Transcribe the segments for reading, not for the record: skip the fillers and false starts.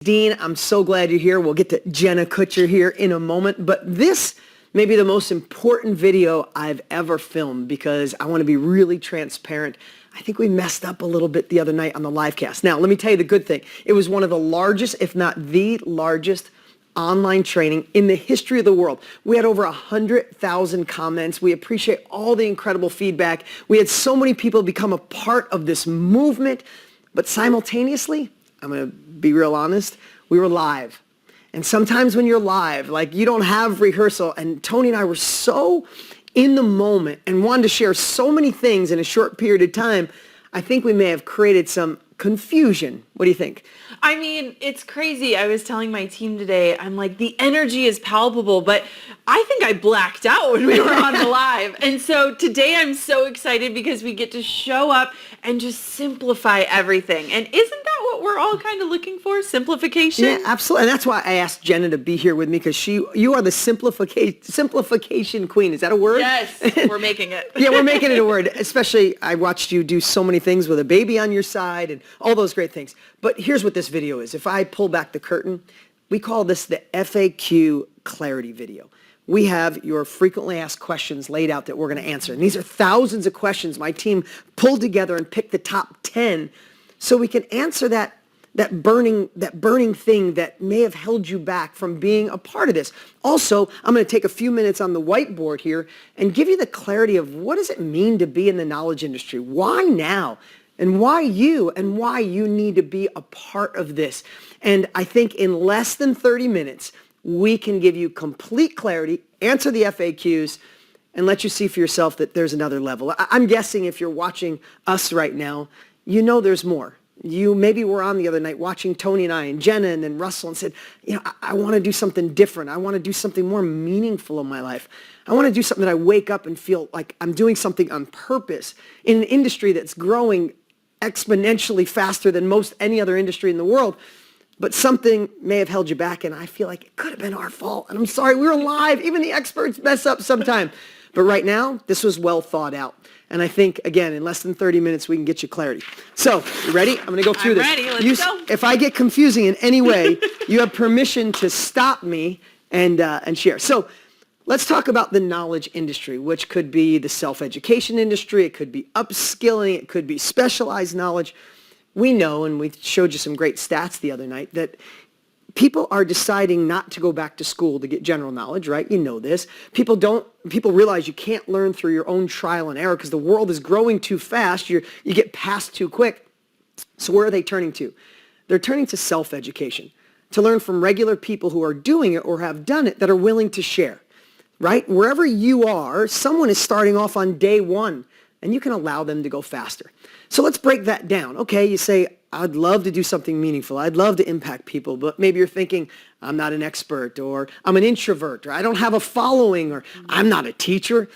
Dean, I'm so glad you're here. We'll get to Jenna Kutcher here in a moment, but this may be the most important video I've ever filmed because I want to be really transparent. I think we messed up a little bit the other night on the live cast. Now, let me tell you the good thing. It was one of the largest, if not the largest, online training in the history of the world. We had over 100,000 comments. We appreciate all the incredible feedback. We had so many people become a part of this movement, but simultaneously, I'm going to be real honest, we were live. And sometimes when you're live, like you don't have rehearsal, and Tony and I were so in the moment and wanted to share so many things in a short period of time, I think we may have created some confusion. What do you think? I mean, it's crazy. I was telling my team today, I'm like, the energy is palpable, but I think I blacked out when we were on the live. And so today I'm so excited because we get to show up and just simplify everything. And isn't that what we're all kind of looking for? Simplification? Yeah, absolutely. And that's why I asked Jenna to be here with me, because you are the simplification queen. Is that a word? Yes, we're making it. Yeah, we're making it a word. Especially, I watched you do so many things with a baby on your side and all those great things. But here's what this video is. If I pull back the curtain, we call this the FAQ clarity video. We have your frequently asked questions laid out that we're going to answer. And these are thousands of questions my team pulled together and picked the top 10 so we can answer that burning thing that may have held you back from being a part of this. Also, I'm going to take a few minutes on the whiteboard here and give you the clarity of what does it mean to be in the knowledge industry? Why now? And why you need to be a part of this. And I think in less than 30 minutes, we can give you complete clarity, answer the FAQs, and let you see for yourself that there's another level. I'm guessing if you're watching us right now, you know there's more. You maybe were on the other night watching Tony and I and Jenna and then Russell and said, you know, I want to do something different. I want to do something more meaningful in my life. I want to do something that I wake up and feel like I'm doing something on purpose in an industry that's growing exponentially faster than most any other industry in the world. But something may have held you back, and I feel like it could have been our fault. And I'm sorry, we were live. Even the experts mess up sometime. But right now, this was well thought out. And I think, again, in less than 30 minutes, we can get you clarity. So, you ready? I'm going to go through this. I'm ready. Let's go. If I get confusing in any way, you have permission to stop me and share. So, let's talk about the knowledge industry, which could be the self-education industry. It could be upskilling. It could be specialized knowledge. We know, and we showed you some great stats the other night, that people are deciding not to go back to school to get general knowledge, right? You know this. People realize you can't learn through your own trial and error because the world is growing too fast. You get past too quick. So where are they turning to? They're turning to self-education, to learn from regular people who are doing it or have done it that are willing to share, right? Wherever you are, someone is starting off on day one, and you can allow them to go faster. So let's break that down. Okay, you say, I'd love to do something meaningful. I'd love to impact people, but maybe you're thinking, I'm not an expert, or I'm an introvert, or I don't have a following, or I'm not a teacher.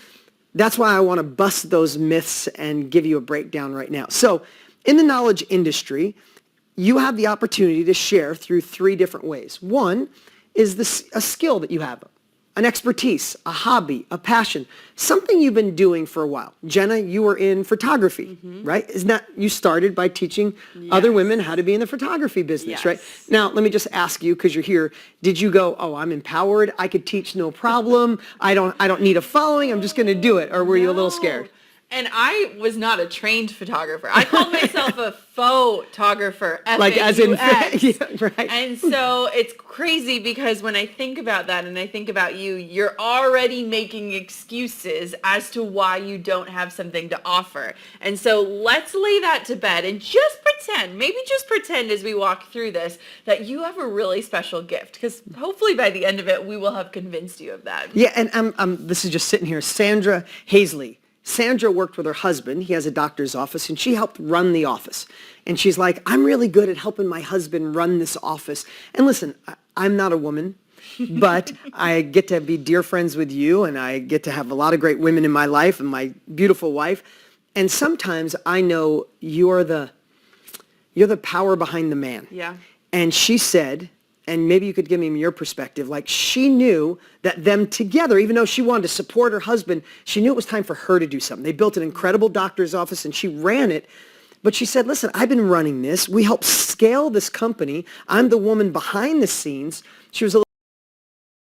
That's why I want to bust those myths and give you a breakdown right now. So in the knowledge industry, you have the opportunity to share through three different ways. One is a skill that you have. An expertise, a hobby, a passion, something you've been doing for a while. Jenna, you were in photography, right? Isn't that, you started by teaching other women how to be in the photography business, right? Now, let me just ask you, because you're here, did you go, oh, I'm empowered, I could teach no problem, I don't need a following, I'm just going to do it, or were you a little scared? And I was not a trained photographer. I called myself a photographer. Like as in, yeah, right. And so it's crazy because when I think about that and I think about you, you're already making excuses as to why you don't have something to offer. And so let's lay that to bed and just pretend as we walk through this that you have a really special gift, because hopefully by the end of it, we will have convinced you of that. Yeah, and this is just sitting here, Sandra Hazley. Sandra worked with her husband. He has a doctor's office, and she helped run the office. And she's like, I'm really good at helping my husband run this office. And listen, I'm not a woman, but I get to be dear friends with you, and I get to have a lot of great women in my life and my beautiful wife. And sometimes I know you're the power behind the man. Yeah. And she said, and maybe you could give me your perspective, like she knew that them together, even though she wanted to support her husband, she knew it was time for her to do something. They built an incredible doctor's office and she ran it, But she said, listen, I've been running this. We helped scale this company. I'm the woman behind the scenes. She was a